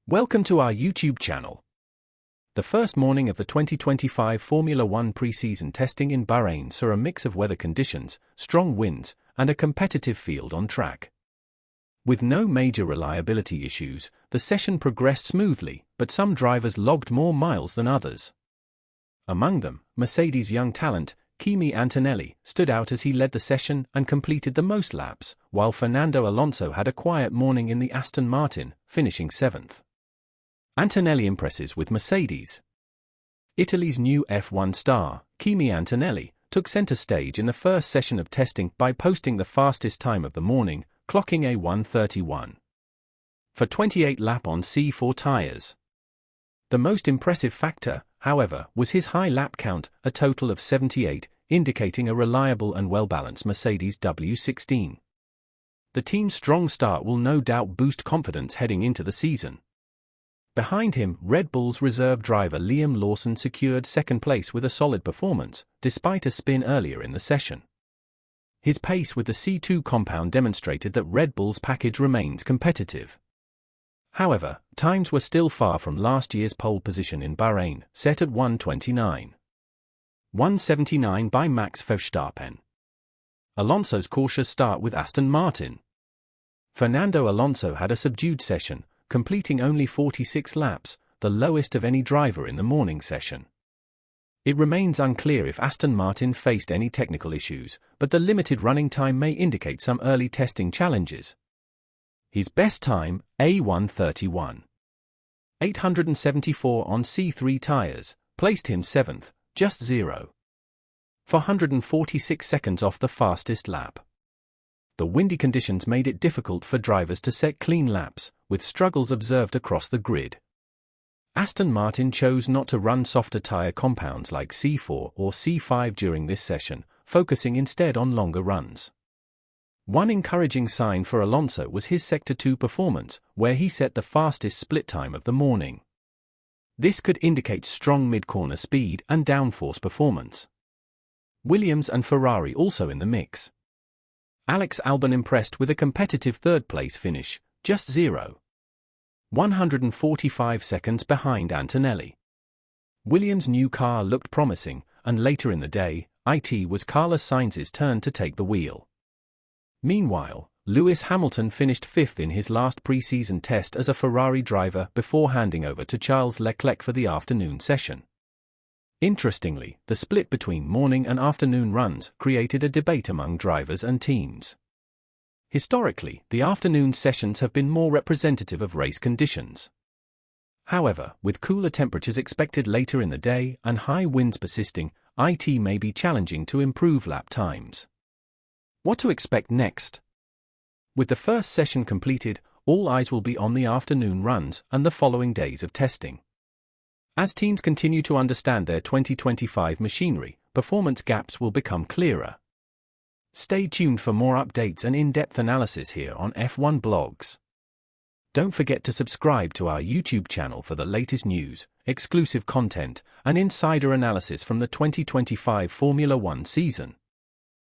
Welcome to our YouTube channel. The first morning of the 2025 Formula One pre-season testing in Bahrain saw a mix of weather conditions, strong winds, and a competitive field on track. With no major reliability issues, the session progressed smoothly, but some drivers logged more miles than others. Among them, Mercedes' young talent, Kimi Antonelli, stood out as he led the session and completed the most laps, while Fernando Alonso had a quiet morning in the AstonMartin, finishing 7th. Antonelli impresses with Mercedes. Italy's new F1 star, Kimi Antonelli, took center stage in the first session of testing by posting the fastest time of the morning, clocking a 1:31. For 28 lap on C4 tires. The most impressive factor, however, was his high lap count, a total of 78, indicating a reliable and well-balanced Mercedes W16. The team's strong start will no doubt boost confidence heading into the season. Behind him, Red Bull's reserve driver Liam Lawson secured second place with a solid performance, despite a spin earlier in the session. His pace with the C2 compound demonstrated that Red Bull's package remains competitive. However, times were still far from last year's pole position in Bahrain, set at 1:29. 1:79 by Max Verstappen. Alonso's cautious start with Aston Martin. Fernando Alonso had a subdued session, completing only 46 laps, the lowest of any driver in the morning session. It remains unclear if Aston Martin faced any technical issues, but the limited running time may indicate some early testing challenges. His best time, a 1:31. 874 on C3 tires, placed him 7th, just 446 seconds off the fastest lap. The windy conditions made it difficult for drivers to set clean laps, with struggles observed across the grid. Aston Martin chose not to run softer tyre compounds like C4 or C5 during this session, focusing instead on longer runs. One encouraging sign for Alonso was his Sector 2 performance, where he set the fastest split time of the morning. This could indicate strong mid-corner speed and downforce performance. Williams and Ferrari also in the mix. Alex Albon impressed with a competitive third-place finish, just 145 seconds behind Antonelli. Williams' new car looked promising, and later in the day, it was Carlos Sainz's turn to take the wheel. Meanwhile, Lewis Hamilton finished 5th in his last pre-season test as a Ferrari driver before handing over to Charles Leclerc for the afternoon session. Interestingly, the split between morning and afternoon runs created a debate among drivers and teams. Historically, the afternoon sessions have been more representative of race conditions. However, with cooler temperatures expected later in the day and high winds persisting, it may be challenging to improve lap times. What to expect next? With the first session completed, all eyes will be on the afternoon runs and the following days of testing. As teams continue to understand their 2025 machinery, performance gaps will become clearer. Stay tuned for more updates and in-depth analysis here on F1 Blogs. Don't forget to subscribe to our YouTube channel for the latest news, exclusive content, and insider analysis from the 2025 Formula One season.